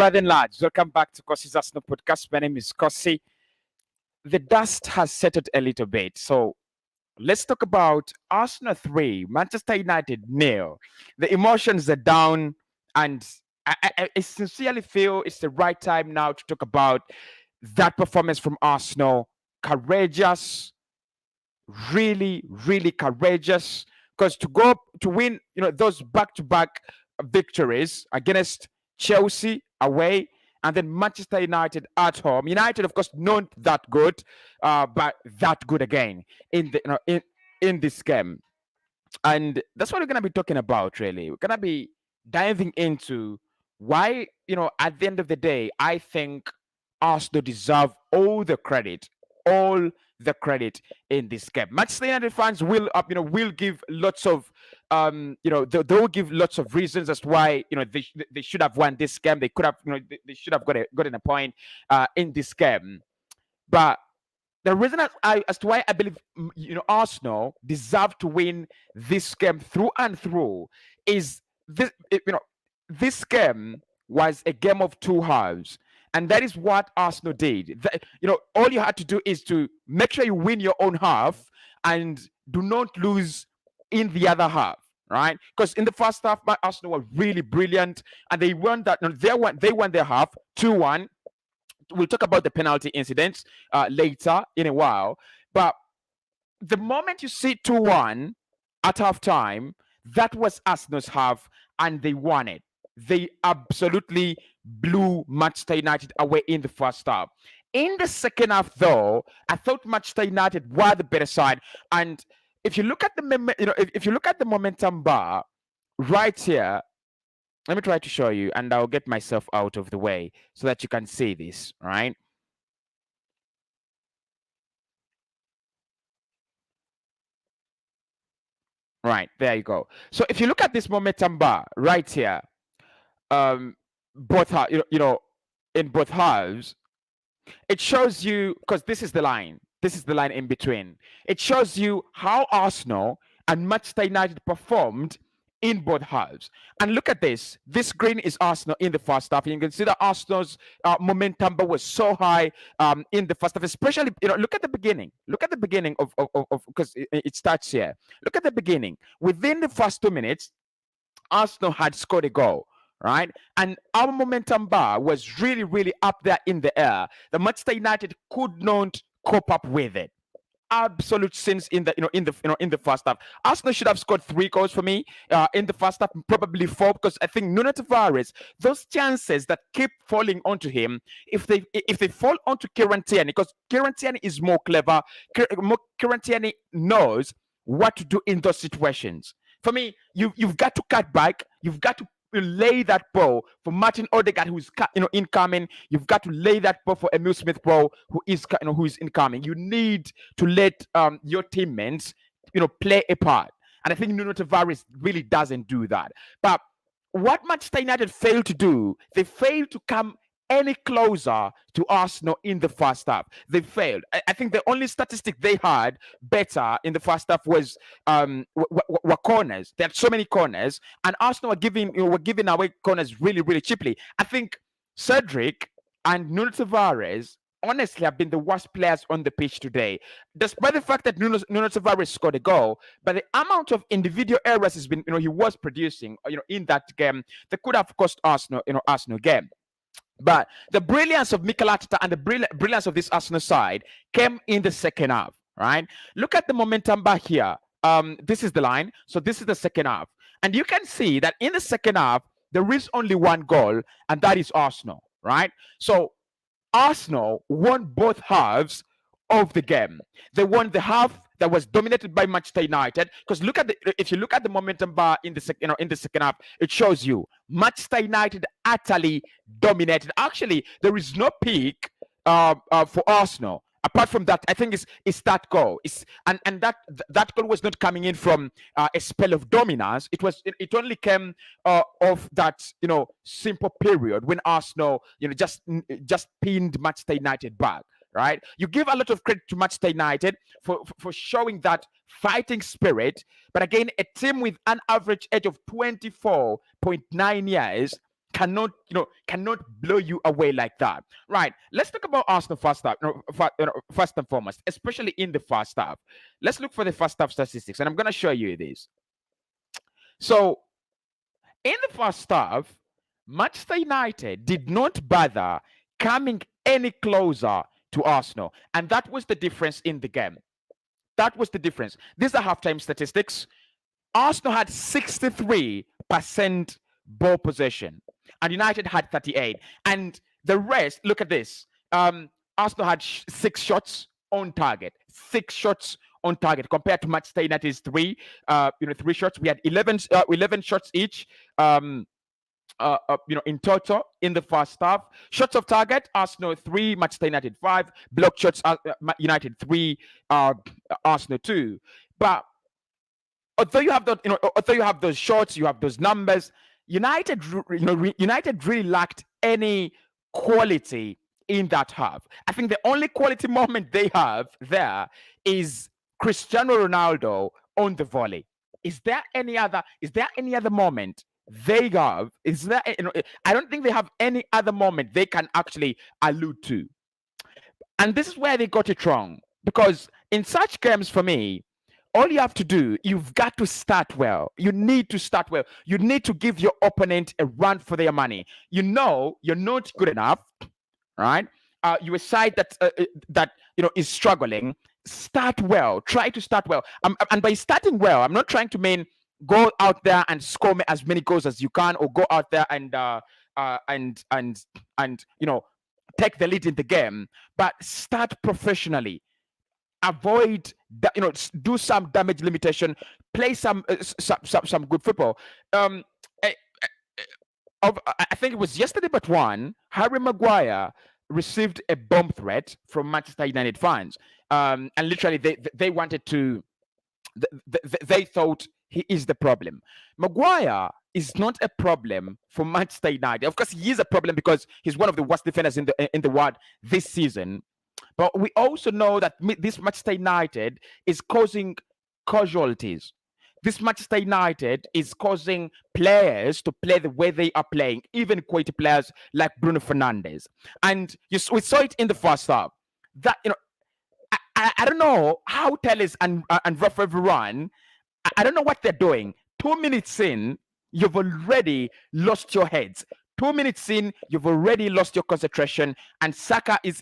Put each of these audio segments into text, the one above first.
brother and lads, welcome back to Cossy's Arsenal podcast. My name is Cossy. The dust has settled a little bit, so let's talk about Arsenal 3, Manchester United nil. The emotions are down, and I sincerely feel it's the right time now to talk about that performance from Arsenal. Courageous, really, really courageous. Because to go to win, those back-to-back victories against Chelsea away and then Manchester United at home. United, of course, not that good, but that good again in the in this game. And that's what we're gonna be talking about. Really, we're gonna be diving into why at the end of the day, I think Arsenal deserve all the credit in this game. Manchester United fans will will give lots of they will give lots of reasons as to why they should have won this game. They could have they should have gotten a point in this game, but the reason as to why I believe Arsenal deserve to win this game through and through is this game was a game of two halves. And that is what Arsenal did. All you had to do is to make sure you win your own half and do not lose in the other half, right? Because in the first half, Arsenal were really brilliant, and they won that. They won their half 2-1. We'll talk about the penalty incidents later in a while. But the moment you see 2-1 at halftime, that was Arsenal's half, and they won it. They absolutely blew Manchester United away in the first half. In the second half, though, I thought Manchester United were the better side. And if you look at if you look at the momentum bar right here, let me try to show you, and I'll get myself out of the way so that you can see this, right? Right, there you go. So if you look at this momentum bar right here, both in both halves, it shows you, because this is the line in between. It shows you how Arsenal and Manchester United performed in both halves. And look at this green is Arsenal in the first half. You can see that Arsenal's momentum bar was so high in the first half, especially look at the beginning of because it starts here. Look at the beginning. Within the first 2 minutes, Arsenal had scored a goal, right? And our momentum bar was really, really up there in the air. The Manchester United could not cope up with it. Absolute sins in the first half. Arsenal should have scored 3 goals for me in the first half, probably 4, because I think Nuno Tavares, those chances that keep falling onto him, if they fall onto Kieran Tierney, because Kieran Tierney is more clever, Kieran Tierney knows what to do in those situations. For me, you've got to cut back. You've got to lay that ball for Martin Odegaard, who's incoming. You've got to lay that ball for Emil Smith-Rowe, who is incoming. You need to let your teammates play a part, and I think Nuno Tavares really doesn't do that. But what Manchester United failed to do, they failed to come any closer to Arsenal in the first half. They failed. I think the only statistic they had better in the first half was were corners. They had so many corners, and Arsenal were giving away corners really, really cheaply. I think Cedric and Nuno Tavares honestly have been the worst players on the pitch today, despite the fact that Nuno Tavares scored a goal. But the amount of individual errors he was producing in that game, that could have cost Arsenal Arsenal game. But the brilliance of Mikel Arteta and the brilliance of this Arsenal side came in the second half, right? Look at the momentum bar here. This is the line. So this is the second half. And you can see that in the second half, there is only one goal, and that is Arsenal, right? So Arsenal won both halves of the game. They won the half that was dominated by Manchester United. Because if you look at the momentum bar in the second half, it shows you Manchester United utterly dominated. Actually, there is no peak for Arsenal. Apart from that, I think it's that goal. And that goal was not coming in from a spell of dominance. It only came off that simple period when Arsenal just pinned Manchester United back. Right, you give a lot of credit to Manchester United for showing that fighting spirit, but again, a team with an average age of 24.9 years cannot blow you away like that. Right. Let's talk about Arsenal first half. First and foremost, especially in the first half. Let's look for the first half statistics, and I'm gonna show you this. So in the first half, Manchester United did not bother coming any closer to Arsenal, and that was the difference in the game. That was the difference. These are halftime statistics. Arsenal had 63% ball possession, and United had 38. And the rest, look at this. Arsenal had 6 shots on target. 6 shots on target compared to Manchester United's 3. 3 shots. We had 11 shots each. In total in the first half. Shots of target, Arsenal 3, Manchester United 5. Block shots, United 3, Arsenal 2. But although you have those shots, you have those numbers, United really lacked any quality in that half. I think the only quality moment they have there is Cristiano Ronaldo on the volley. Is there any other moment they have? I don't think they have any other moment they can actually allude to. And this is where they got it wrong. Because in such games, for me, all you have to do, you've got to start well. You need to start well. You need to give your opponent a run for their money. You're not good enough, right? You're a side that is struggling. Start well. Try to start well. And by starting well, I'm not trying to mean go out there and score as many goals as you can, or go out there and take the lead in the game. But start professionally. Avoid do some damage limitation. Play some good football. I think it was yesterday, but Harry Maguire received a bomb threat from Manchester United fans, and literally they wanted to. They thought he is the problem. Maguire is not a problem for Manchester United. Of course, he is a problem because he's one of the worst defenders in the world this season. But we also know that this Manchester United is causing casualties. This Manchester United is causing players to play the way they are playing, even quality players like Bruno Fernandes. And we saw it in the first half. That I don't know how Telles and Rough everyone. I don't know what they're doing. 2 minutes in, you've already lost your heads. 2 minutes in, you've already lost your concentration, and Saka is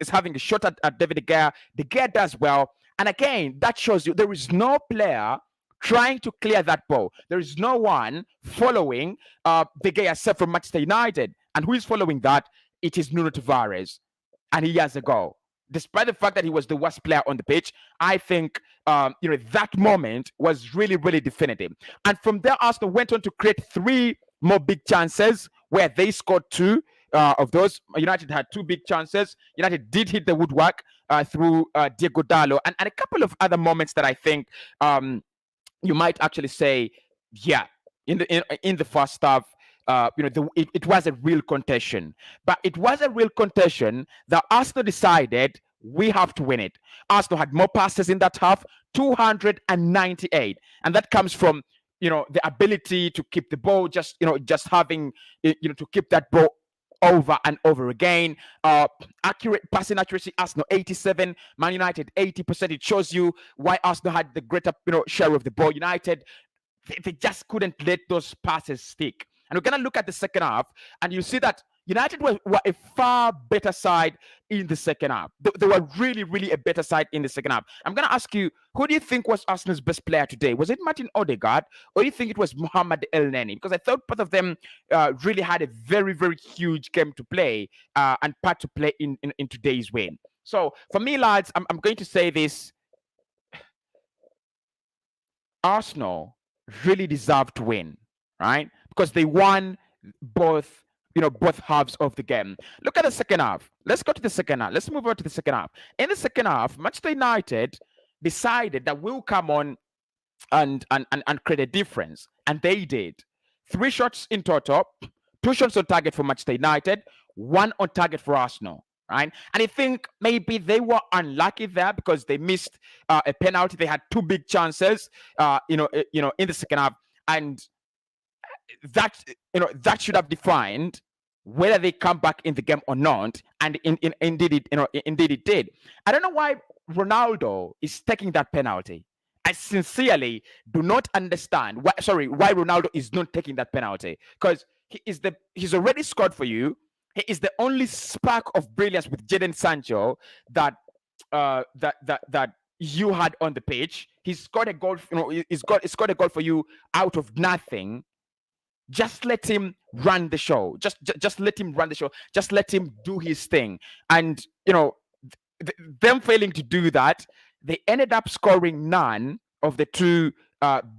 having a shot at David De Gea. De Gea does well, and again, that shows you there is no player trying to clear that ball. There is no one following De Gea except from Manchester United, and who is following that? It is Nuno Tavares, and he has a goal. Despite the fact that he was the worst player on the pitch, I think that moment was really, really definitive. And from there, Arsenal went on to create 3 more big chances where they scored 2 of those. United had 2 big chances. United did hit the woodwork through Diego Dallo and a couple of other moments that I think you might actually say, yeah, in the first half. It was a real contention, but it was a real contention that Arsenal decided we have to win it. Arsenal had more passes in that half, 298, and that comes from the ability to keep the ball, just having to keep that ball over and over again. Accurate passing accuracy, Arsenal 87, Man United 80%. It shows you why Arsenal had the greater share of the ball. United, they just couldn't let those passes stick. And we're going to look at the second half, and you see that United were a far better side in the second half. They were really, really a better side in the second half. I'm going to ask you, who do you think was Arsenal's best player today? Was it Martin Odegaard, or do you think it was Mohamed Elneny? Because I thought both of them really had a very, very huge game to play and part to play in today's win. So for me, lads, I'm going to say this. Arsenal really deserved to win, right? Because they won both halves of the game. Look at the second half. Let's go to the second half. Let's move on to the second half. In the second half, Manchester United decided that we'll come on and create a difference. And they did. 3 shots in total, 2 shots on target for Manchester United, 1 on target for Arsenal. Right, and I think maybe they were unlucky there because they missed a penalty. They had 2 big chances, in the second half, and that that should have defined whether they come back in the game or not, and indeed indeed it did. I don't know why Ronaldo is taking that penalty. I sincerely do not understand why Ronaldo is not taking that penalty, because he's already scored for you. He is the only spark of brilliance with Jadon Sancho that that you had on the pitch. He's scored a goal. He's scored a goal for you out of nothing. Just let him run the show. Just let him run the show. Just let him do his thing. And them failing to do that, they ended up scoring none of the two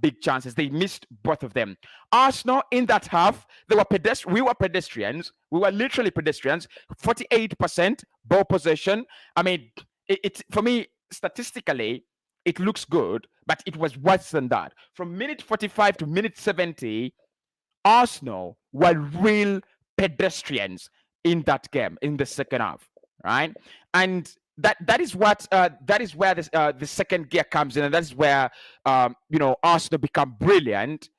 big chances. They missed both of them. Arsenal in that half, we were pedestrians. We were literally pedestrians. 48% ball possession. I mean, it for me statistically it looks good, but it was worse than that. From minute 45 to minute 70. Arsenal were real pedestrians in that game in the second half, right? And that is what that is where the second gear comes in, and that is where Arsenal become brilliant.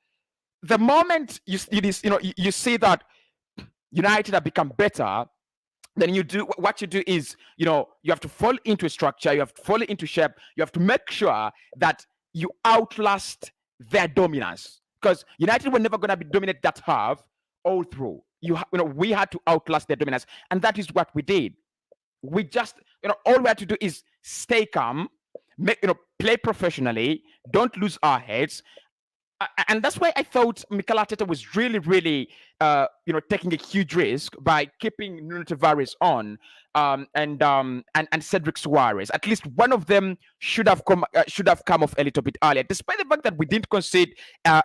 The moment you see that United have become better, then what you do is you have to fall into a structure, you have to fall into shape, you have to make sure that you outlast their dominance. Because United were never going to be dominate that half all through. We had to outlast their dominance, and that is what we did. We just, all we had to do is stay calm, play professionally, don't lose our heads, and that's why I thought Mikel Arteta was really, really, taking a huge risk by keeping Nuno Tavares on, and Cedric Suarez. At least one of them should have come off a little bit earlier, despite the fact that we didn't concede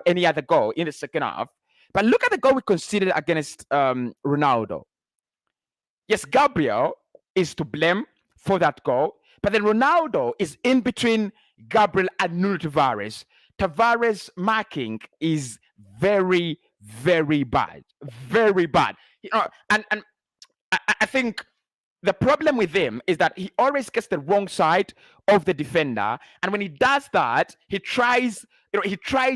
any other goal in the second half. But look at the goal we conceded against Ronaldo. Yes, Gabriel is to blame for that goal, but then Ronaldo is in between Gabriel and Nuno Tavares. Tavares' marking is very, very bad. Very bad. And I think the problem with him is that he always gets the wrong side of the defender. And when he does that, he tries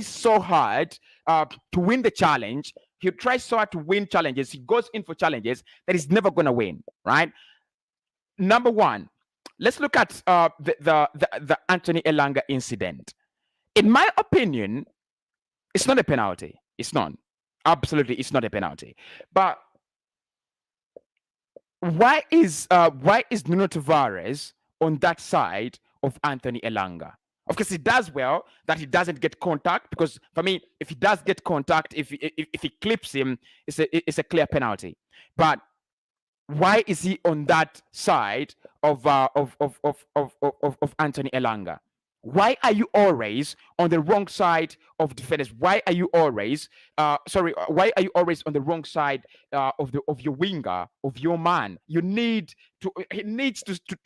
so hard to win the challenge. He tries so hard to win challenges. He goes in for challenges that he's never going to win, right? Number one, let's look at the Anthony Elanga incident. In my opinion, it's not a penalty. It's not. Absolutely, it's not a penalty. But why is Nuno Tavares on that side of Anthony Elanga? Of course, he does well that he doesn't get contact, because for me, if he does get contact, if he clips him, it's a clear penalty. But why is he on that side of Anthony Elanga? Why are you always on the wrong side of defenders? Why are you always why are you always on the wrong side of your winger, of your man? He needs to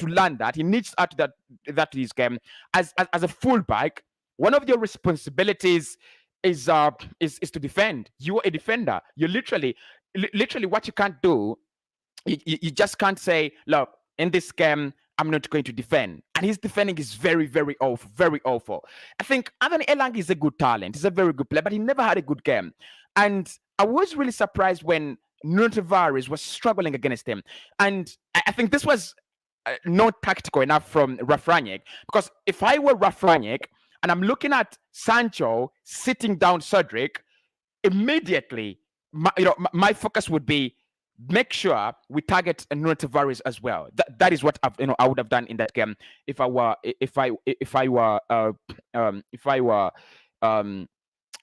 learn that. He needs to add that to his game. As a fullback, one of your responsibilities is to defend. You are a defender. You literally what you can't do, you just can't say, look, in this game, I'm not going to defend. And his defending is very, very awful, very awful. I think Anthony Elanga is a good talent. He's a very good player, but he never had a good game. And I was really surprised when Nuno Tavares was struggling against him. And I think this was not tactical enough from Ralf Rangnick, because if I were Ralf Rangnick and I'm looking at Sancho sitting down Cedric, immediately my focus would be, make sure we target Nuno Tavares as well. That is what I would have done in that game if I were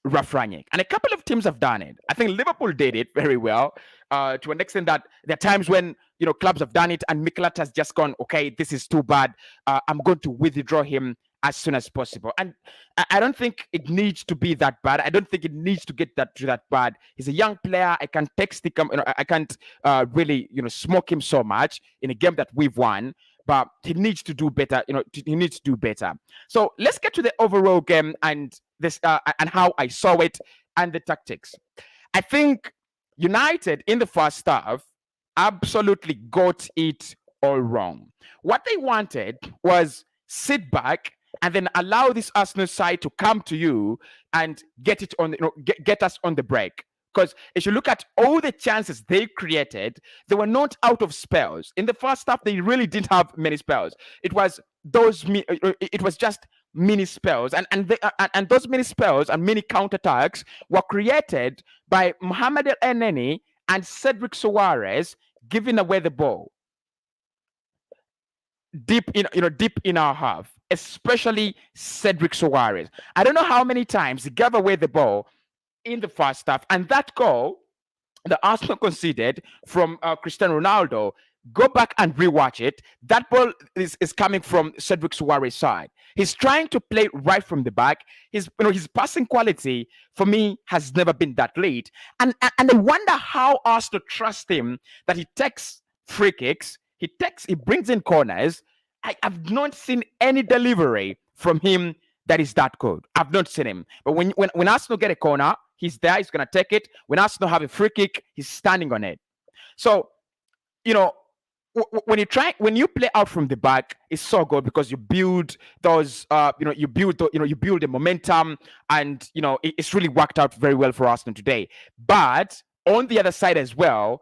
Ralf Rangnick. And a couple of teams have done it. I think Liverpool did it very well to an extent that there are times when clubs have done it and Mikel Arteta has just gone, okay, this is too bad. I'm going to withdraw him as soon as possible. And I don't think it needs to be that bad. I don't think it needs to get that bad. He's a young player. I can't I can't really smoke him so much in a game that we've won. But he needs to do better. He needs to do better. So let's get to the overall game and this and how I saw it and the tactics. I think United in the first half absolutely got it all wrong. What they wanted was sit back and then allow this Arsenal side to come to you and get it on, get us on the break. Because if you look at all the chances they created, they were not out of spells. In the first half, they really didn't have many spells. It was it was just mini spells, and those mini spells and mini counterattacks were created by Mohamed El Neni and Cedric Soares giving away the ball deep in our half, especially Cedric Soares. I don't know how many times he gave away the ball in the first half, and that goal the Arsenal conceded from Cristiano Ronaldo. Go back and rewatch it. That ball is coming from Cedric Soares' side. He's trying to play right from the back. His passing quality for me has never been that great, and I wonder how Arsenal trust him that he takes free kicks, he brings in corners. I've not seen any delivery from him that is that good. I've not seen him. But when Arsenal get a corner, he's there. He's gonna take it. When Arsenal have a free kick, he's standing on it. So, when you play out from the back, it's so good because you build those, you build the momentum, and it's really worked out very well for Arsenal today. But on the other side as well,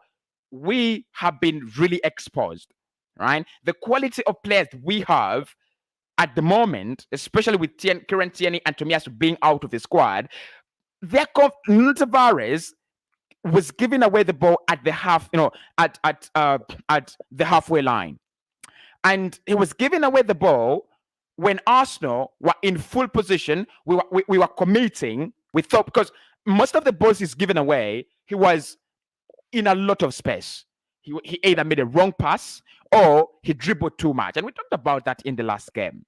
we have been really exposed, right? The quality of players we have at the moment, especially with Kieran Tierney and Tomiyasu being out of the squad, Nuno Tavares was giving away the ball at the at the halfway line, and he was giving away the ball when Arsenal were in full position. We were committing. We thought, because most of the balls he's given away, he was in a lot of space. He either made a wrong pass or he dribbled too much, and we talked about that in the last game.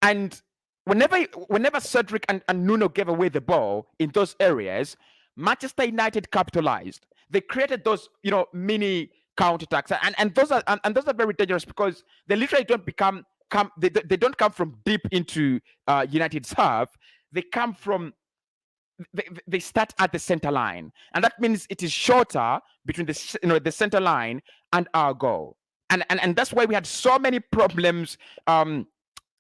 And whenever Cedric and Nuno gave away the ball in those areas, Manchester United capitalized. They created those, mini counterattacks, and those are very dangerous because they literally don't they don't come from deep into United's half. They come from they start at the center line, and that means it is shorter between the center line and our goal, and that's why we had so many problems.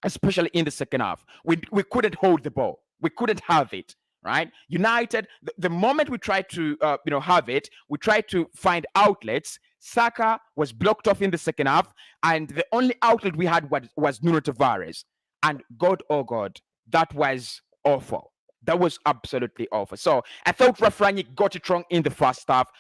Especially in the second half, we couldn't hold the ball. We couldn't have it, right? United, the moment we tried to have it, we tried to find outlets. Saka was blocked off in the second half, and the only outlet we had was Nuno Tavares. And God, oh God, that was awful. That was absolutely awful. So I thought Rafrani got it wrong in the first half.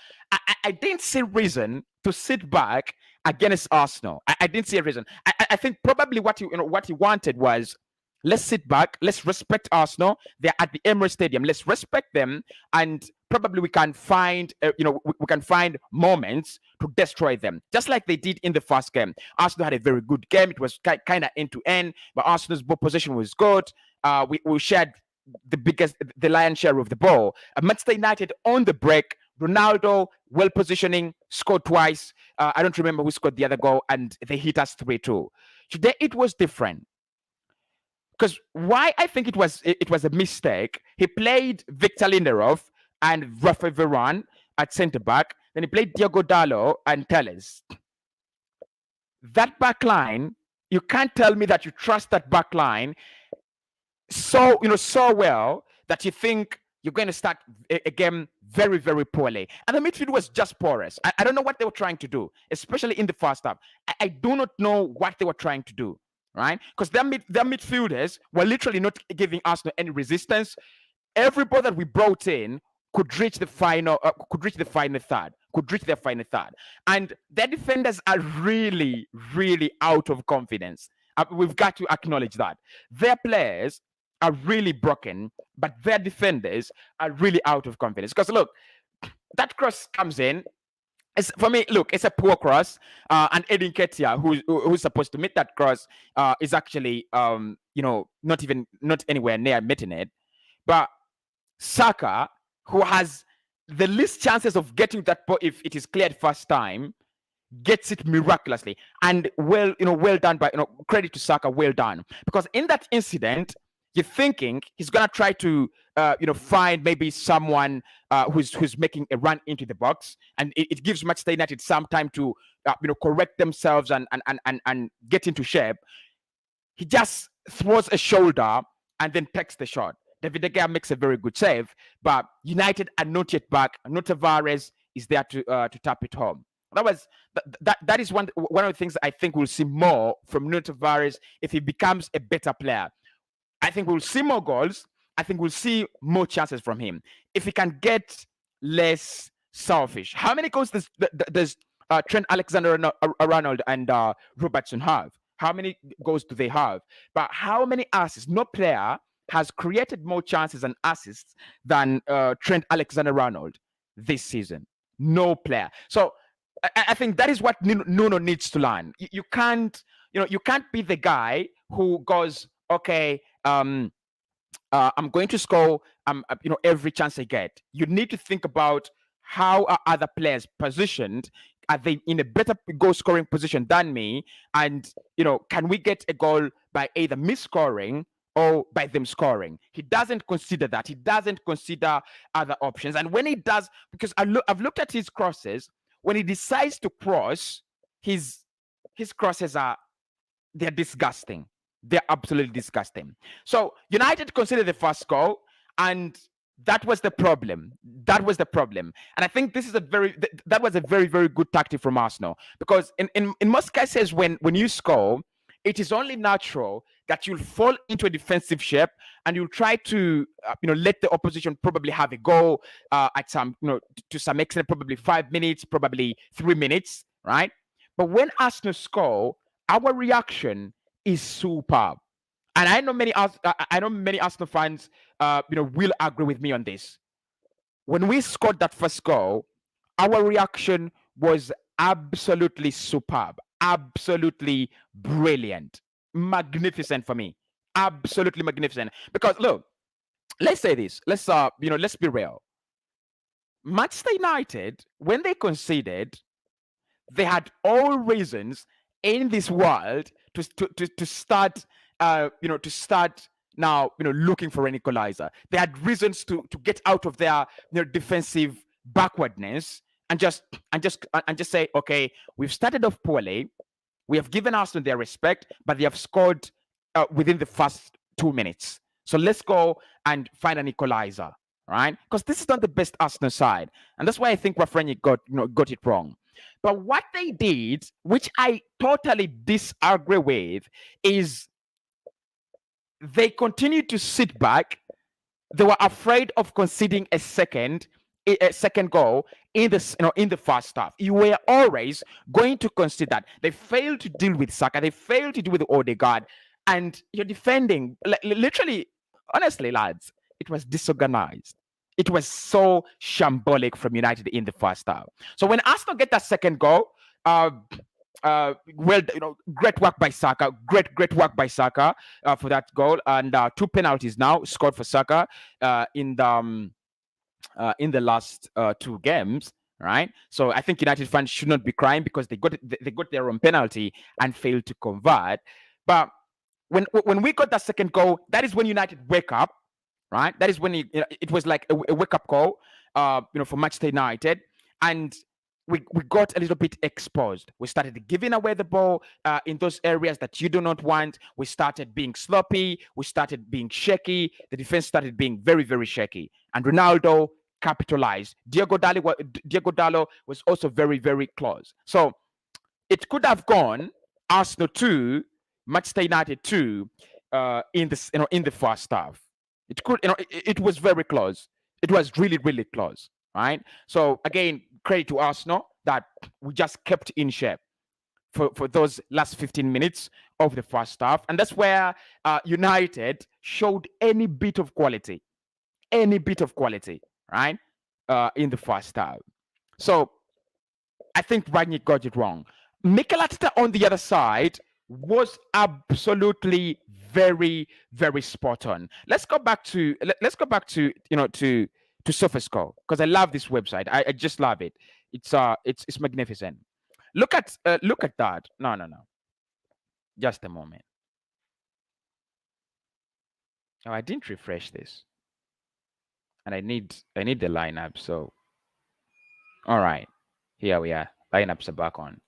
I didn't see reason to sit back against Arsenal. I didn't see a reason. I think probably what he wanted was, let's sit back, let's respect Arsenal. They're at the Emirates Stadium. Let's respect them, and probably we can find we can find moments to destroy them, just like they did in the first game. Arsenal had a very good game. It was kind of end to end, but Arsenal's ball position was good. We shared the lion's share of the ball. Manchester United on the break. Ronaldo, well positioning, scored twice. I don't remember who scored the other goal, and they hit us 3-2. Today it was different. Because why I think it was a mistake. He played Victor Lindelof and Rafa Varane at centre back. Then he played Diogo Dalot and Telles. That back line, you can't tell me that you trust that back line so well that you think you're going to start a game very, very poorly. And the midfield was just porous. I don't know what they were trying to do, especially in the first half. I do not know what they were trying to do, right? Because their midfielders were literally not giving Arsenal any resistance. Everybody that we brought in could reach the final third. And their defenders are really, really out of confidence. We've got to acknowledge that. Their players are really broken, but their defenders are really out of confidence. Because look, that cross comes in. For me, look, it's a poor cross. And Edin Ketia, who's supposed to meet that cross, is actually not anywhere near meeting it. But Saka, who has the least chances of getting that ball if it is cleared first time, gets it miraculously. And well done by credit to Saka, well done. Because in that incident, you're thinking he's gonna try to find maybe someone who's making a run into the box, and it gives Manchester United some time to correct themselves and get into shape. He just throws a shoulder and then takes the shot. David De Gea makes a very good save, but United are not yet back. No Tavares is there to tap it home. That is one of the things I think we'll see more from Nuno Tavares if he becomes a better player. I think we'll see more goals. I think we'll see more chances from him if he can get less selfish. How many goals does Trent Alexander-Arnold and Robertson have? How many goals do they have? But how many assists? No player has created more chances and assists than Trent Alexander-Arnold this season. No player. So I think that is what Nuno needs to learn. You can't, you can't be the guy who goes, okay, I'm going to score, every chance I get. You need to think about how are other players positioned. Are they in a better goal scoring position than me? And can we get a goal by either me scoring or by them scoring? He doesn't consider that. He doesn't consider other options. And when he does, because I've looked at his crosses. When he decides to cross, his crosses they're disgusting. They're absolutely disgusting. So United conceded the first goal, and that was the problem. That was the problem. And I think this is that was a very, very good tactic from Arsenal, because in most cases when you score, it is only natural that you'll fall into a defensive shape and you'll try to let the opposition probably have a goal at some to some extent, probably 5 minutes, probably 3 minutes, right? But when Arsenal score, our reaction is superb. And I know many Arsenal fans will agree with me on this. When we scored that first goal, our reaction was absolutely superb, absolutely brilliant, magnificent for me, absolutely magnificent. Because look, let's say this, let's be real. Manchester United, when they conceded, they had all reasons in this world to start now looking for an equalizer. They had reasons to get out of their defensive backwardness and just say, okay, we've started off poorly, we have given Arsenal their respect, but they have scored within the first 2 minutes, so let's go and find an equalizer, right? Because this is not the best Arsenal side, and that's why I think Rafinha got it wrong. But what they did, which I totally disagree with, is they continued to sit back. They were afraid of conceding a second goal in the first half. You were always going to concede that. They failed to deal with Saka. They failed to deal with Odegaard, and you're defending literally. Honestly, lads, it was disorganized. It was so shambolic from United in the first half. So when Arsenal get that second goal, great work by Saka. Great work by Saka for that goal, and 2 penalties now scored for Saka in the last 2 games. Right, so I think United fans should not be crying because they got their own penalty and failed to convert. But when we got that second goal, that is when United wake up. Right, that is when it was like a wake up call, for Manchester United, and we got a little bit exposed. We started giving away the ball in those areas that you do not want. We started being sloppy. We started being shaky. The defense started being very, very shaky. And Ronaldo capitalized. Diogo Dalot was also very, very close. So it could have gone Arsenal 2, Manchester United 2 in the first half. It could, it was very close. It was really, really close, right? So again, credit to Arsenal that we just kept in shape for those last 15 minutes of the first half, and that's where United showed any bit of quality, right? In the first half. So I think Rangnick got it wrong. Mikel Arteta on the other side was absolutely very, very spot on. Let's go back to to SofaScore, because I love this website. I just love it. It's magnificent. Look at that. No. Just a moment. Oh, I didn't refresh this, and I need the lineup. So, all right, here we are. Lineups are back on.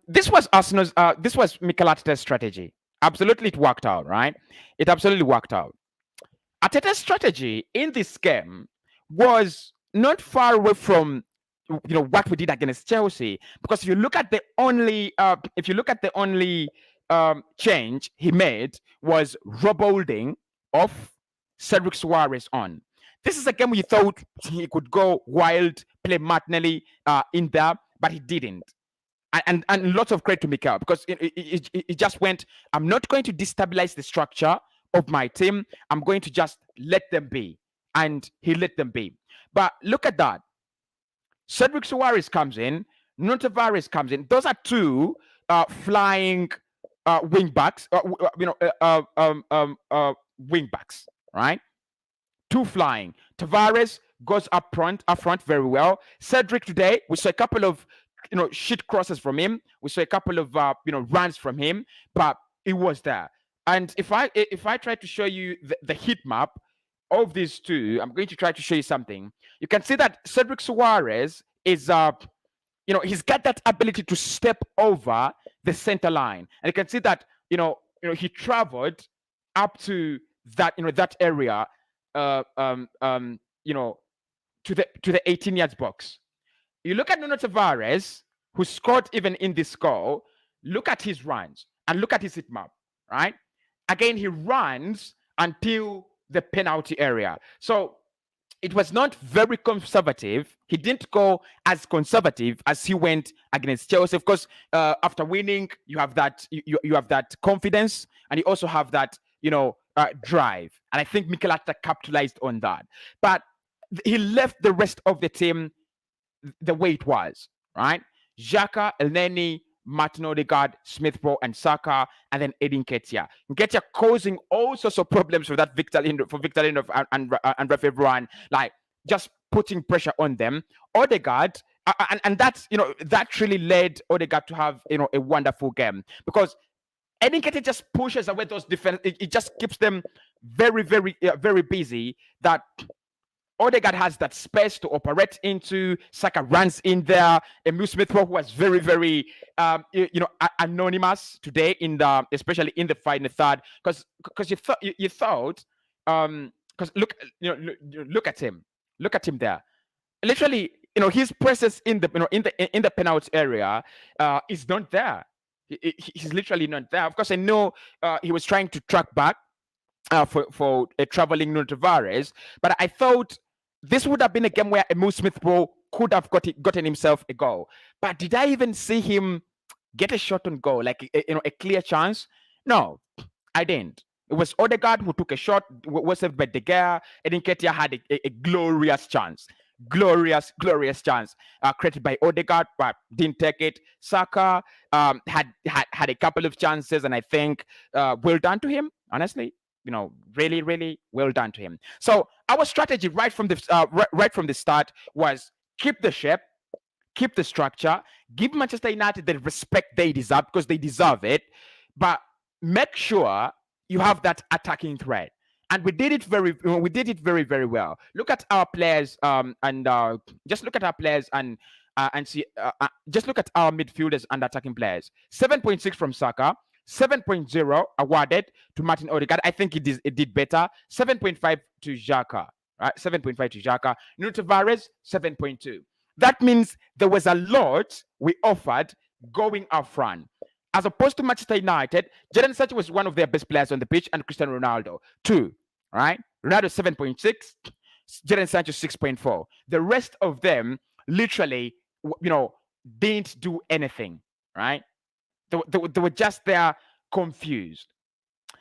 This was Arsenal's. This was Mikel Arteta's strategy. Absolutely, it worked out, right? It absolutely worked out. Arteta's strategy in this game was not far away from what we did against Chelsea, because if you look at the only change he made was Rob Holding off, Cedric Suarez on. This is a game we thought he could go wild, play Martinelli in there, but he didn't. And lots of credit to Mikel, because it just went, I'm not going to destabilize the structure of my team. I'm going to just let them be. And he let them be. But look at that. Cedric Suarez comes in, Nuno Tavares comes in. Those are two flying wing backs, wing backs, right? Two flying. Tavares goes up front very well. Cedric today, we saw a couple of shit crosses from him. We saw a couple of runs from him, but it was there. And if I try to show you the heat map of these two, I'm going to try to show you something. You can see that Cedric Suarez is he's got that ability to step over the center line, and you can see that he traveled up to that area, to the 18 yards box. You look at Nuno Tavares, who scored even in this goal. Look at his runs and look at his hit map, right? Again, he runs until the penalty area. So it was not very conservative. He didn't go as conservative as he went against Chelsea. Of course, after winning, you have that you have that confidence, and you also have that drive. And I think Mikel Arteta capitalized on that. But he left the rest of the team the way it was, right? Xhaka, Elneny, Martin Odegaard, Smith Rowe, and Saka, and then Edin Nketiah. Nketiah causing all sorts of problems for Victor Lindelof and Rafael Varane, like just putting pressure on them. Odegaard, and that's that really led Odegaard to have a wonderful game, because Edin Nketiah just pushes away those defense. It just keeps them very, very, very busy. That Odegaard has that space to operate into. Saka runs in there. Emil Smith Rowe, who was very, very, anonymous today especially in the final third, because you thought, because look at him there. Literally, his presence in the penalty area is not there. He's literally not there. Of course, I know he was trying to track back for a traveling Nuno Tavares, but I thought this would have been a game where Emil Smith Rowe could have gotten himself a goal. But did I even see him get a shot on goal, like a clear chance? No, I didn't. It was Odegaard who took a shot, was saved by De Gea. Edin Nketiah had a glorious chance. Glorious chance created by Odegaard, but didn't take it. Saka had a couple of chances, and I think well done to him, honestly. Really, really well done to him. So our strategy right from the start was keep the shape, keep the structure, give Manchester United the respect they deserve, because they deserve it, but make sure you have that attacking threat. And we did it very, very well. Look at our players, and just look at our players and see. Just look at our midfielders and attacking players. 7.6 from Saka. 7.0 awarded to Martin Odegaard. I think it did better. 7.5 to Xhaka. Right? 7.5 to Xhaka. Nuno Tavares, 7.2. That means there was a lot we offered going up front. As opposed to Manchester United, Jadon Sancho was one of their best players on the pitch, and Cristiano Ronaldo, 2. Right? Ronaldo, 7.6. Jadon Sancho, 6.4. The rest of them literally, didn't do anything. Right? They were just there confused.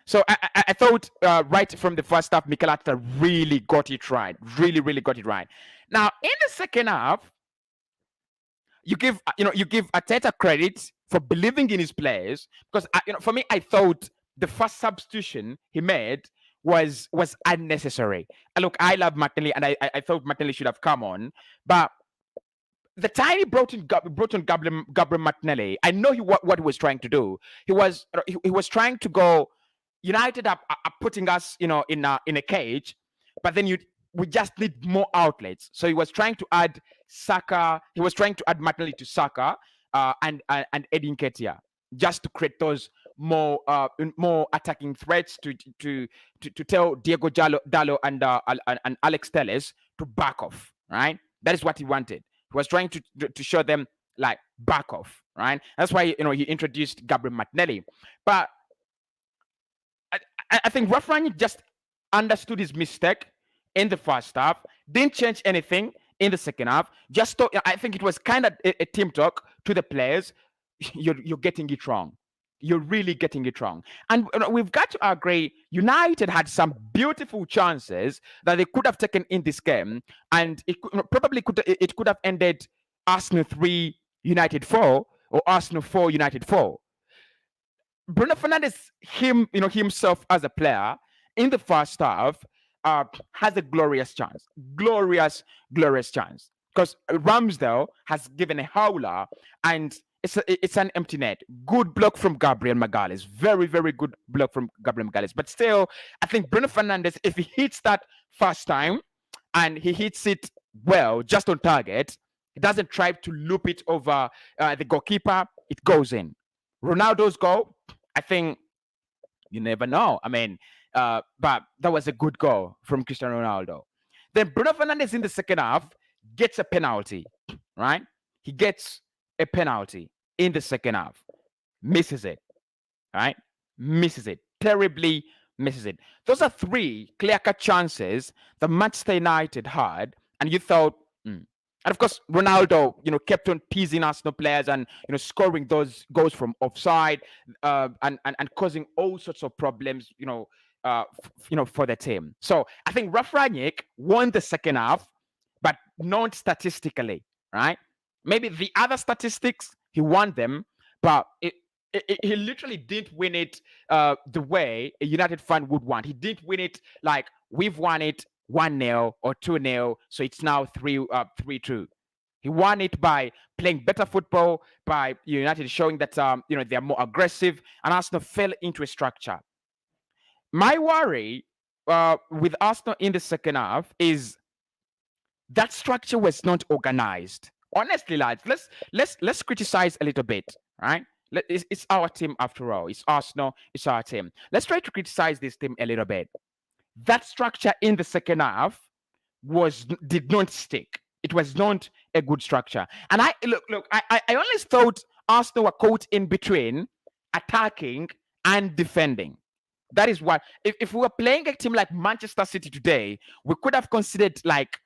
So I thought right from the first half, Mikel Arteta really got it right. Really, really got it right. Now, in the second half, you give Arteta credit for believing in his players, because for me, I thought the first substitution he made was unnecessary. And look, I love Martinelli, and I thought Martinelli should have come on, but the time he brought in Gabriel Martinelli, I know what he was trying to do. He was trying to go, United are putting us, in a cage, but then we just need more outlets. So he was trying to add Saka. He was trying to add Martinelli to Saka and Edin Nketiah, just to create those more attacking threats to tell Diego Dallo and Alex Telles to back off. Right, that is what he wanted. He was trying to show them like back off. Right, that's why he introduced Gabriel Martinelli. But I, I think Ralph Rangnick just understood his mistake in the first half, didn't change anything in the second half. Just thought, I think it was kind of a team talk to the players. You're getting it wrong. You're really getting it wrong. And we've got to agree, United had some beautiful chances that they could have taken in this game, and it could have ended Arsenal 3, United 4, or Arsenal 4, United 4. Bruno Fernandes, himself as a player in the first half, has a glorious chance, glorious chance, because Ramsdale has given a howler, and it's an empty net. Good block from Gabriel Magalhaes, very good block from Gabriel Magalhaes. But still, I think Bruno Fernandes, if he hits that first time and he hits it well, just on target, he doesn't try to loop it over the goalkeeper, it goes in. Ronaldo's goal, I think you never know. I mean, but that was a good goal from Cristiano Ronaldo. Then Bruno Fernandes in the second half gets a penalty, right? He gets a penalty in the second half. Misses it, right? Misses it. Terribly misses it. Those are 3 clear-cut chances that Manchester United had, and you thought, And of course, Ronaldo, kept on teasing Arsenal players and scoring those goals from offside, and causing all sorts of problems, for the team. So I think Ralf Rangnick won the second half, but not statistically, right? Maybe the other statistics he won them, but he literally didn't win it the way a United fan would want. He didn't win it like we've won it 1-0 or 2-0, so it's now 3-2. He won it by playing better football, by United showing that they're more aggressive, and Arsenal fell into a structure. My worry with Arsenal in the second half is that structure was not organized. Honestly, lads, let's criticize a little bit, right? It's our team after all. It's Arsenal. It's our team. Let's try to criticize this team a little bit. That structure in the second half did not stick. It was not a good structure. And I always thought Arsenal were caught in between attacking and defending. That is why if we were playing a team like Manchester City today, we could have considered like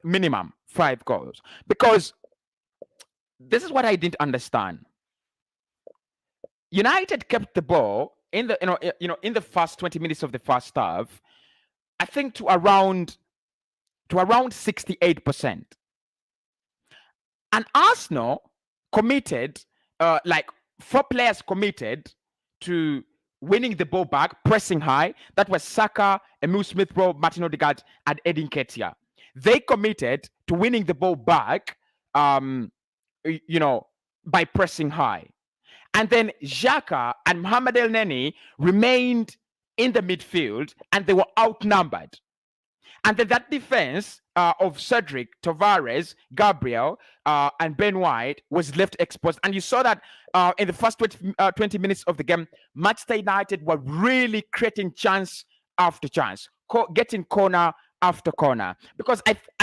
minimum 5 goals. Because this is what I didn't understand. United kept the ball in the in the first 20 minutes of the first half, I think to around 68%. And Arsenal committed, like 4 players committed to winning the ball back, pressing high. That was Saka, Emile Smith-Rowe, Martin Odegaard, and Edin Ketia. They committed to winning the ball back, by pressing high. And then Xhaka and Mohamed Elneny remained in the midfield, and they were outnumbered. And then that defense of Cedric, Tavares, Gabriel, and Ben White was left exposed. And you saw that in the first 20 minutes of the game, Manchester United were really creating chance after chance, getting corner after corner. Because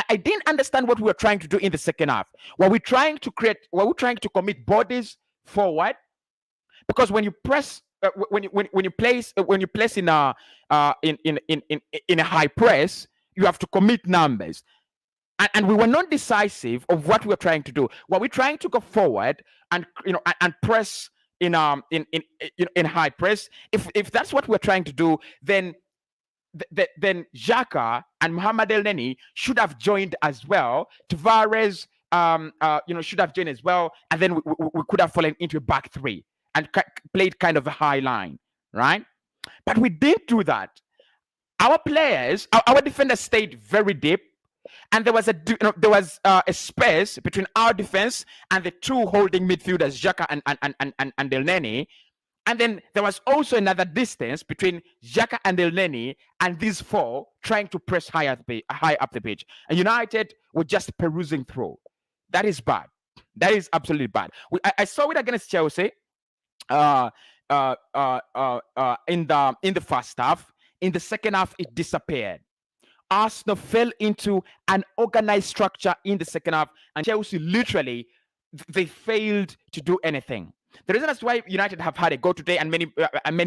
I didn't understand what we were trying to do in the second half. Were we trying to commit bodies forward? Because when you press, when you place in a high press, you have to commit numbers, and we were not decisive of what we were trying to do. Were we trying to go forward and and press in high press? If that's what we're trying to do, then Xhaka and Mohamed Elneny should have joined as well. Tavares, should have joined as well, and then we could have fallen into a back 3 and played kind of a high line, right? But we didn't do that. Our players, our defenders stayed very deep, and there was a space between our defense and the 2 holding midfielders, Xhaka and Elneny. And then there was also another distance between Xhaka and Elneny and these 4 trying to press high up the pitch. And United were just perusing through. That is bad. That is absolutely bad. I saw it against Chelsea. uh, in the first half. In the second half, it disappeared. Arsenal fell into an organized structure in the second half, and Chelsea literally they failed to do anything. The reason that's why United have had a go today, and many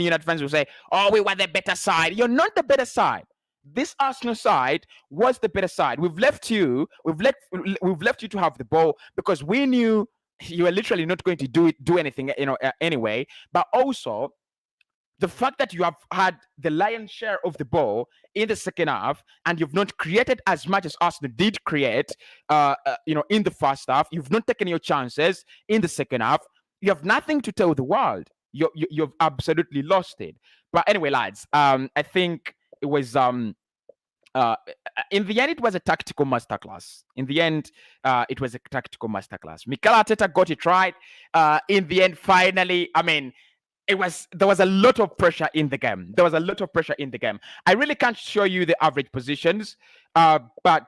United fans will say, "Oh, we were the better side." You're not the better side. This Arsenal side was the better side. We've left you to have the ball because we knew you were literally not going to do anything, anyway. But also the fact that you have had the lion's share of the ball in the second half and you've not created as much as Arsenal did create, in the first half. You've not taken your chances in the second half. You have nothing to tell the world. You've absolutely lost it. But anyway, lads, I think it was in the end, it was a tactical masterclass. In the end, it was a tactical masterclass. Mikel Arteta got it right. In the end, finally, I mean, there was a lot of pressure in the game. There was a lot of pressure in the game. I really can't show you the average positions, but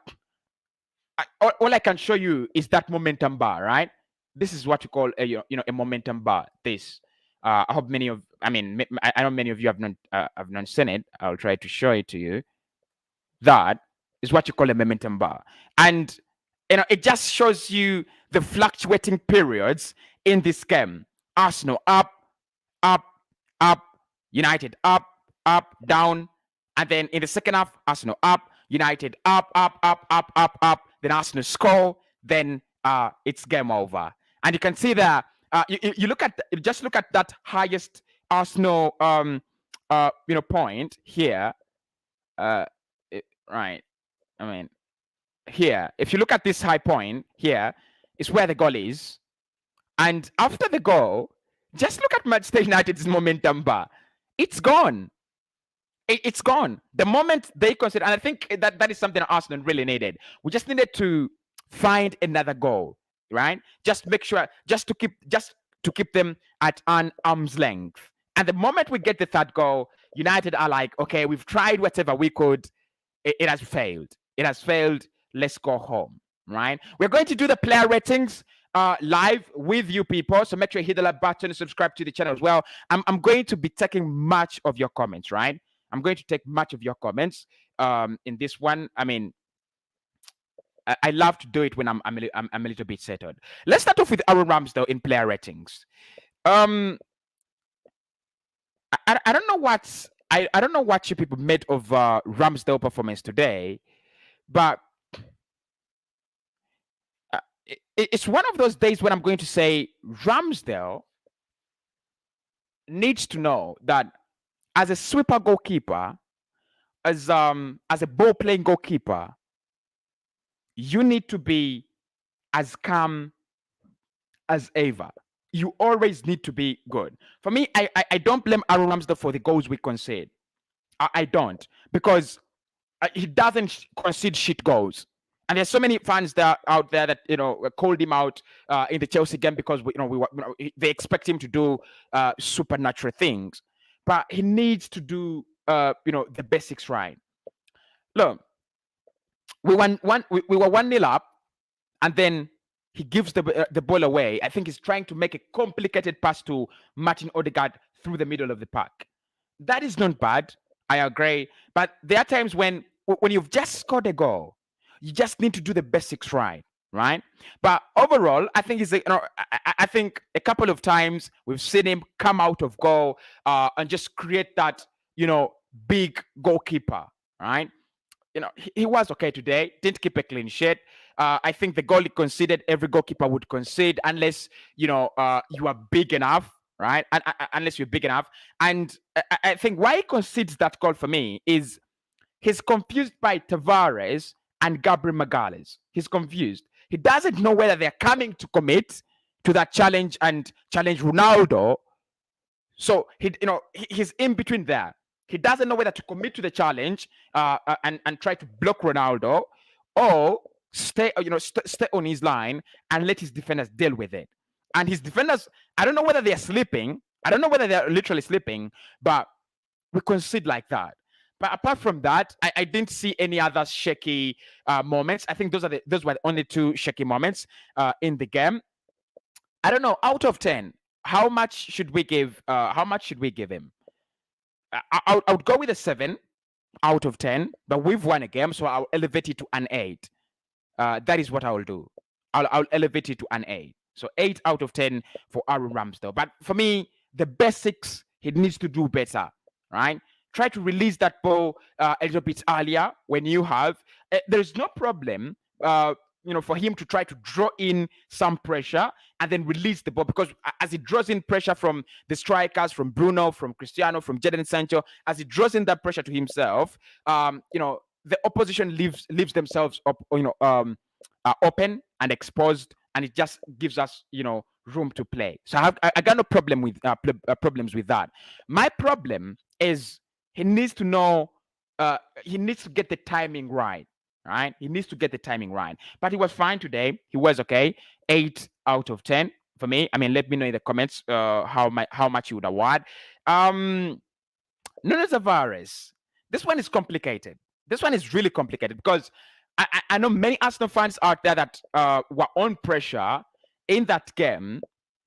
all I can show you is that momentum bar, right? This is what you call a momentum bar. This. I hope many of, I mean, I know many of you have not seen it. I'll try to show it to you. That is what you call a momentum bar, and it just shows you the fluctuating periods in this game. Arsenal up, up, up, United up, up, down, and then in the second half, Arsenal up, United up, up, up, up, up, up. Then Arsenal score, then it's game over. And you can see that you look at just look at that highest Arsenal point here. Right. I mean, here, if you look at this high point here, is where the goal is. And after the goal, just look at Manchester United's momentum bar. It's gone. It's gone. The moment they consider, and I think that is something Arsenal really needed. We just needed to find another goal, right? Just make sure, just to keep them at an arm's length. And the moment we get the third goal, United are like, okay, we've tried whatever we could. It has failed. It has failed. Let's go home, right? We're going to do the player ratings live with you people. So make sure you hit the like button and subscribe to the channel as well. I'm going to be taking much of your comments, right? I'm going to take much of your comments in this one. I mean, I love to do it when I'm a little bit settled. Let's start off with Aaron Ramsdale in player ratings. I don't know what I don't know what you people made of Ramsdale performance today, but it's one of those days when I'm going to say Ramsdale needs to know that as a sweeper goalkeeper, as a ball playing goalkeeper, you need to be as calm as ever. You always need to be good. For me, I don't blame Aaron Ramsdale for the goals we concede. I don't, because he doesn't concede shit goals. And there's so many fans out there that called him out in the Chelsea game because they expect him to do supernatural things, but he needs to do the basics right. Look, we were 1-0 up, and then he gives the ball away. I think he's trying to make a complicated pass to Martin Odegaard through the middle of the park. That is not bad. I agree. But there are times when you've just scored a goal, you just need to do the basics right. But overall, I think I think a couple of times we've seen him come out of goal and just create that big goalkeeper. Right? He was okay today. Didn't keep a clean sheet. I think the goal he conceded, every goalkeeper would concede unless you are big enough, right? Unless you're big enough. And I think why he concedes that goal for me is he's confused by Tavares and Gabriel Magalhaes. He's confused. He doesn't know whether they're coming to commit to that challenge and challenge Ronaldo. So he's in between there. He doesn't know whether to commit to the challenge and try to block Ronaldo, or stay on his line and let his defenders deal with it. And his defenders, I don't know whether they're sleeping. I don't know whether they're literally sleeping, but we concede like that. But apart from that, I didn't see any other shaky moments. I think those were the only two shaky moments in the game. I don't know. Out of 10, how much should we give? How much should we give him? I would go with a 7 out of 10, but we've won a game, so I'll elevate it to an 8. That is what I will do. I'll elevate it to an 8. So 8 out of 10 for Aaron Ramsdale. But for me, the basics he needs to do better, right? Try to release that ball a little bit earlier when you have. There's no problem, for him to try to draw in some pressure and then release the ball, because as he draws in pressure from the strikers, from Bruno, from Cristiano, from Jadon Sancho, as he draws in that pressure to himself, the opposition leaves themselves up, open and exposed, and it just gives us, room to play. So I got no problem with problems with that. My problem is he needs to know, he needs to get the timing right. Right, he needs to get the timing right. But he was fine today. He was okay. 8 out of 10 for me. I mean, let me know in the comments how much you would award. Nuno Tavares. This one is complicated. This one is really complicated because I know many Arsenal fans out there that were on pressure in that game.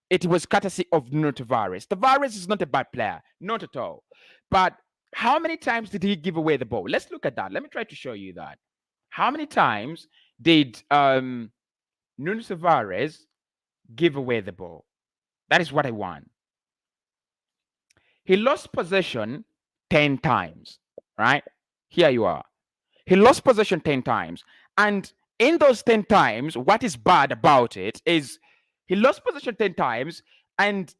It was courtesy of Nuno Tavares. Tavares is not a bad player, not at all. But how many times did he give away the ball? Let's look at that. Let me try to show you that. How many times did Nuno Tavares give away the ball? That is what I want. He lost possession 10 times, right? Here you are. He lost possession 10 times. And in those 10 times, what is bad about it is he lost possession 10 times, and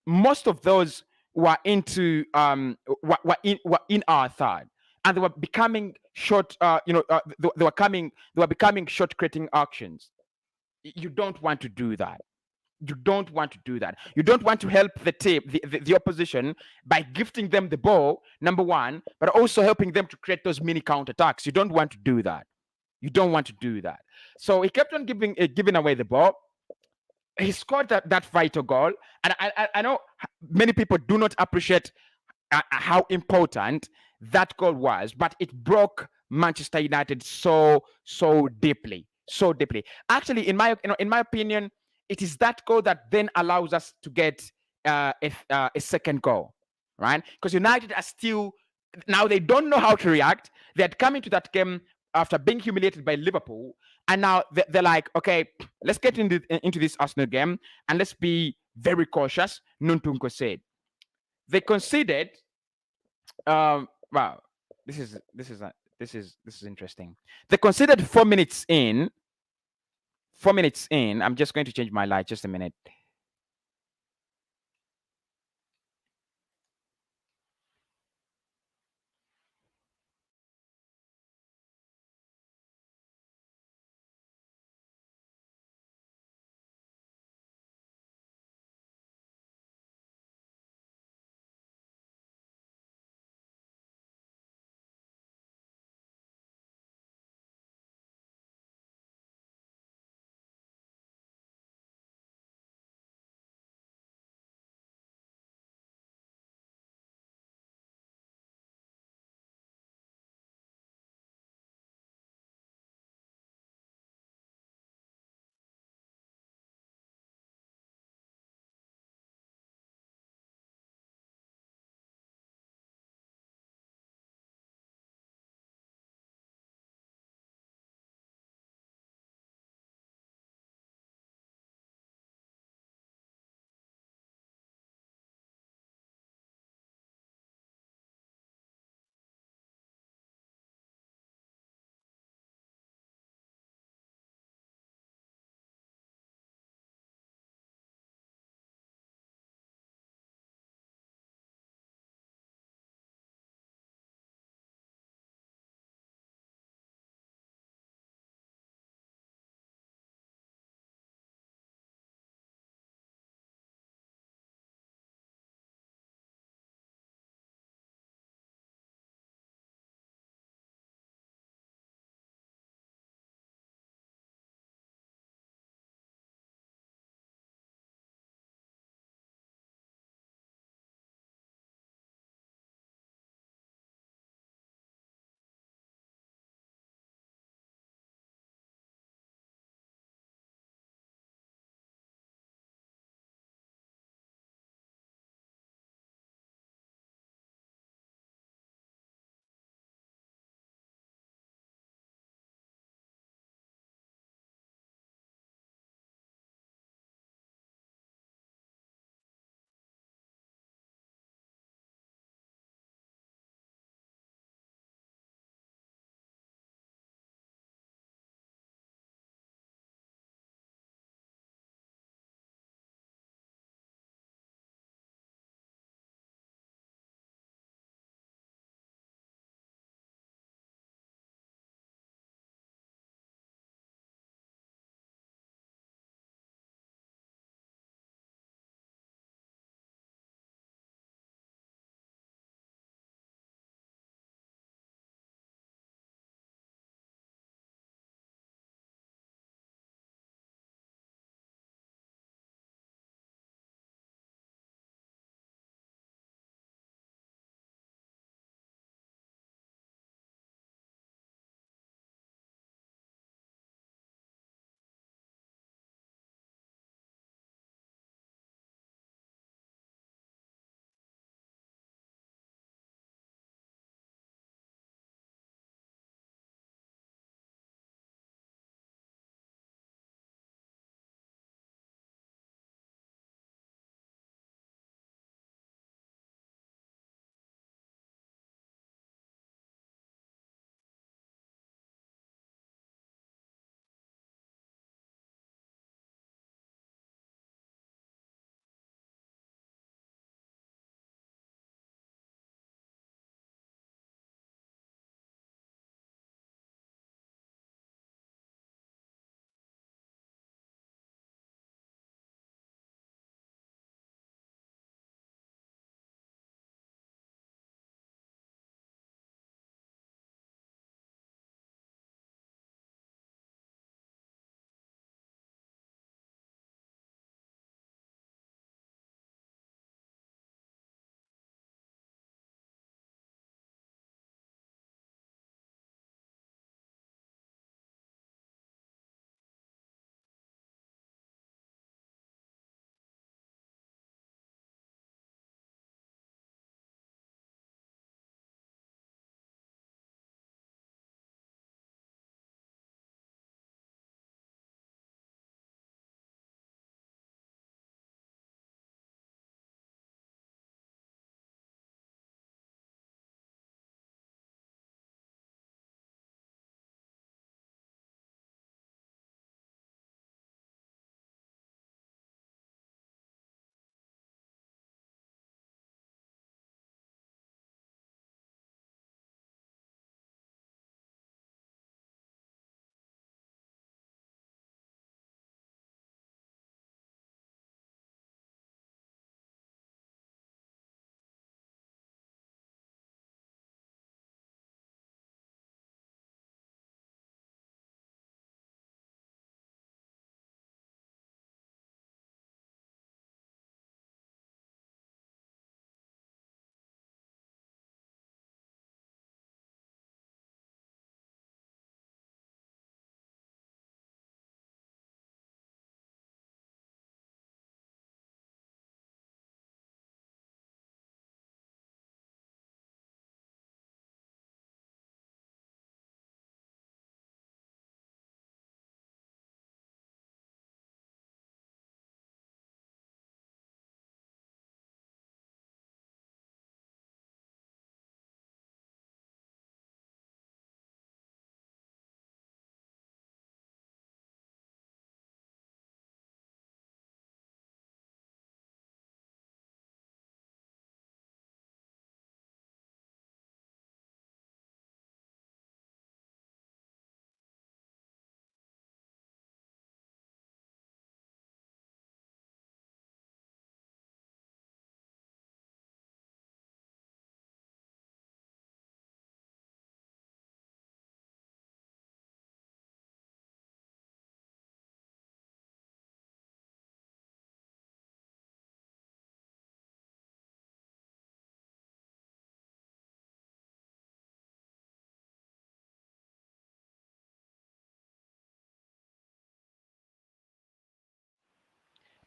most of those were into were in our third, and they were becoming short. They were becoming short creating actions. You don't want to do that. You don't want to do that. You don't want to help the team, the opposition, by gifting them the ball, number one, but also helping them to create those mini counterattacks. You don't want to do that. You don't want to do that. So he kept on giving away the ball. He scored that vital goal, and I know many people do not appreciate how important that goal was, but it broke Manchester United so deeply, so deeply. Actually, in my opinion, it is that goal that then allows us to get a second goal, right? Because United are still, now they don't know how to react. They had come into that game after being humiliated by Liverpool, and now they're like, okay, let's get into this Arsenal game and let's be very cautious. Nuntunko said. They conceded. Wow, this is interesting. They conceded 4 minutes in. 4 minutes in. I'm just going to change my light. Just a minute.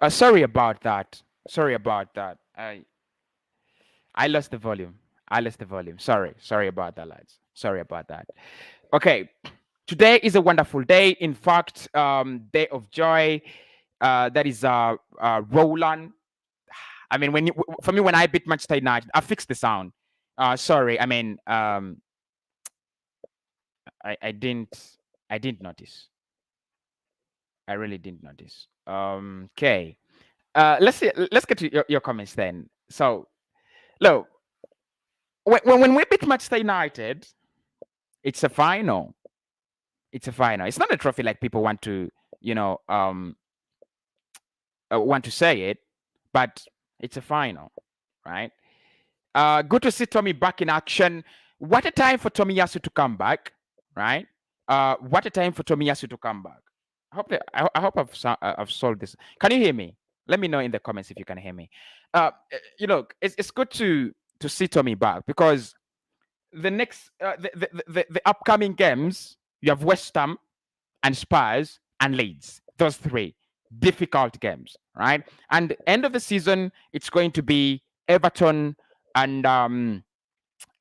Sorry about that. Sorry about that. I lost the volume. I lost the volume. Sorry about that, lads. Sorry about that. Okay, today is a wonderful day. In fact, day of joy. That is Roland. I mean, for me, when I beat Manchester United, I fixed the sound. Sorry, I mean, I didn't notice. I really didn't notice. Okay. Let's get to your comments then. So, look, when we beat Manchester United, it's a final. It's a final. It's not a trophy like people want to, you know, want to say it, but it's a final, right? Good to see Tommy back in action. What a time for Tomiyasu to come back, right? What a time for Tomiyasu to come back. I hope I've solved this. Can you hear me? Let me know in the comments if you can hear me. It's good to see Tommy back because the next the upcoming games you have West Ham and Spurs and Leeds. Those three difficult games, right? And end of the season, it's going to be Everton and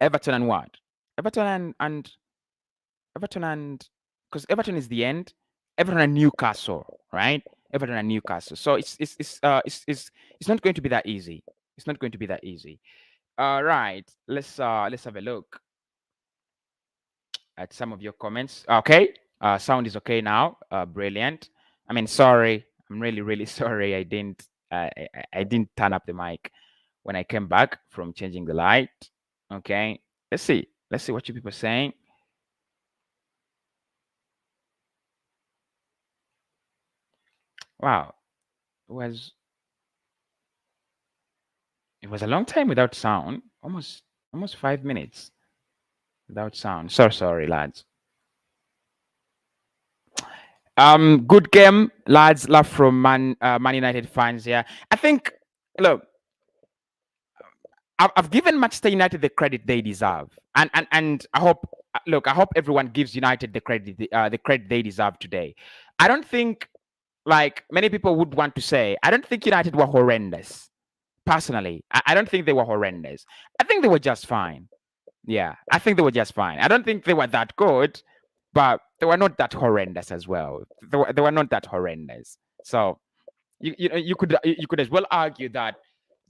Everton and what? Everton and Everton and because Everton is the end. Everton and Newcastle, right? Everton and Newcastle. So it's not going to be that easy. It's not going to be that easy. Right. Let's have a look at some of your comments. Okay. Sound is okay now. Brilliant. I mean, sorry. I'm really sorry. I didn't turn up the mic when I came back from changing the light. Okay. Let's see. Let's see what you people are saying. Wow. It was a long time without sound. Almost 5 minutes without sound. So sorry, lads. Good game, lads. Love from Man United fans here. I think, look, I've given Manchester United the credit they deserve, and I hope, I hope everyone gives United the credit they deserve today. I don't think, like many people would want to say, I don't think United were horrendous. Personally, I don't think they were horrendous. I think they were just fine. Yeah, I think they were just fine. I don't think they were that good, but they were not that horrendous as well. They were not that horrendous. So you could as well argue that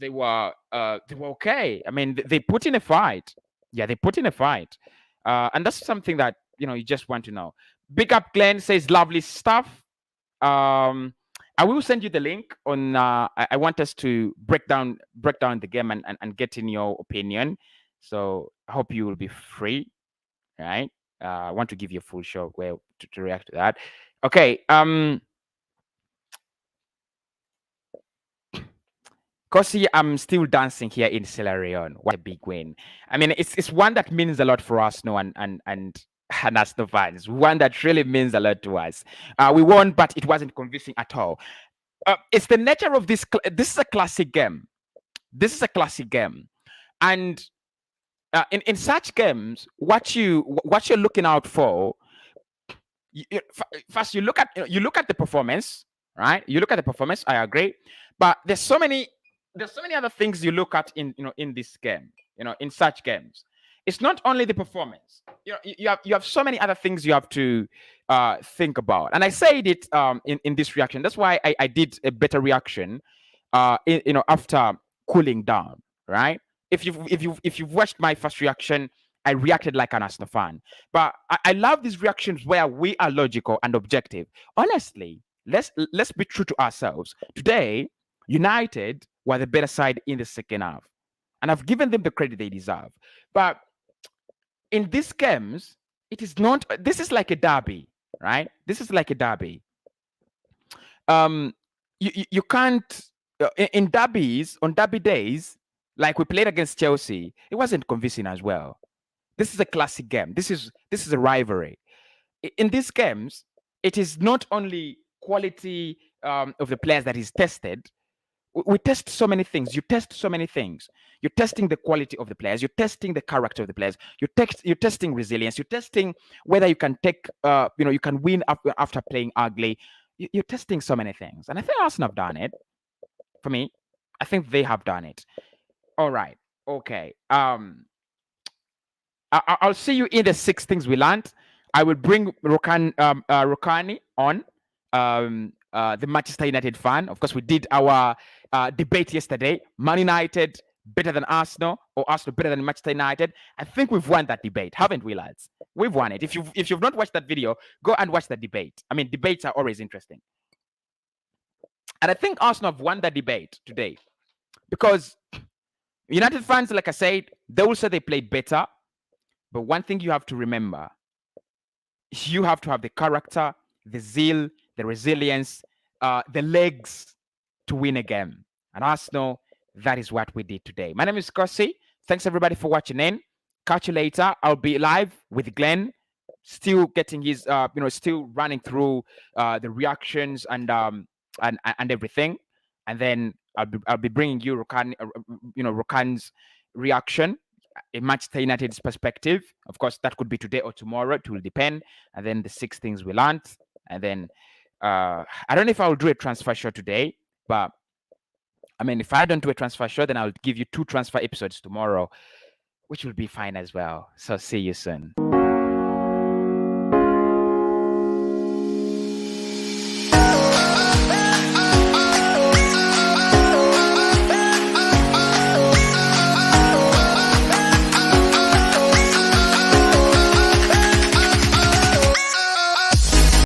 they were okay. I mean, they put in a fight. Yeah, they put in a fight, and that's something that you just want to know. Big up Glenn says lovely stuff. I will send you the link on. I want us to break down the game and get in your opinion. So I hope you will be free, right? I want to give you a full show where to react to that. Okay. Cossy, I'm still dancing here in Sierra Leone. What a big win! I mean, it's one that means a lot for us, no, and Arsenal fans. One that really means a lot to us. We won, but it wasn't convincing at all. It's the nature of this. This is a classic game. This is a classic game, and in such games, what you're looking out for, first you look at the performance, right? You look at the performance. I agree, but there's so many other things you look at in this game. In such games, it's not only the performance. You have so many other things you have to think about. And I said it in this reaction. That's why I did a better reaction. After cooling down, right? If you've watched my first reaction, I reacted like an Arsenal fan. But I love these reactions where we are logical and objective. Honestly, let's be true to ourselves. Today, United were the better side in the second half, and I've given them the credit they deserve. But in these games, it is not. This is like a derby, right? This is like a derby. You can't in derbies on derby days, like we played against Chelsea. It wasn't convincing as well. This is a classic game. This is a rivalry. In these games, it is not only quality of the players that is tested. We test so many things. You test so many things. You're testing the quality of the players. You're testing the character of the players. You're testing resilience. You're testing whether you can take, you can win after playing ugly. You're testing so many things, and I think Arsenal have done it. For me, I think they have done it. All right. Okay. I'll see you in the 6 things we learned. I will bring Rokani on, the Manchester United fan. Of course, we did our debate yesterday. Man United better than Arsenal, or Arsenal better than Manchester United. I think we've won that debate, haven't we, lads? We've won it. If you've not watched that video, go and watch the debate. I mean, debates are always interesting, and I think Arsenal have won that debate today because United fans, like I said, they will say they played better. But one thing you have to remember, you have to have the character, the zeal, the resilience, the legs to win a game. And Arsenal, that is what we did today. My name is Cossy. Thanks everybody for watching in. Catch you later. I'll be live with Glenn, still getting his, still running through the reactions and everything. And then I'll be bringing you Rokan's reaction, a Manchester United's perspective. Of course, that could be today or tomorrow. It will depend. And then the 6 things we learned. And then I don't know if I'll do a transfer show today, but I mean, if I don't do a transfer show, then I'll give you 2 transfer episodes tomorrow, which will be fine as well. So see you soon.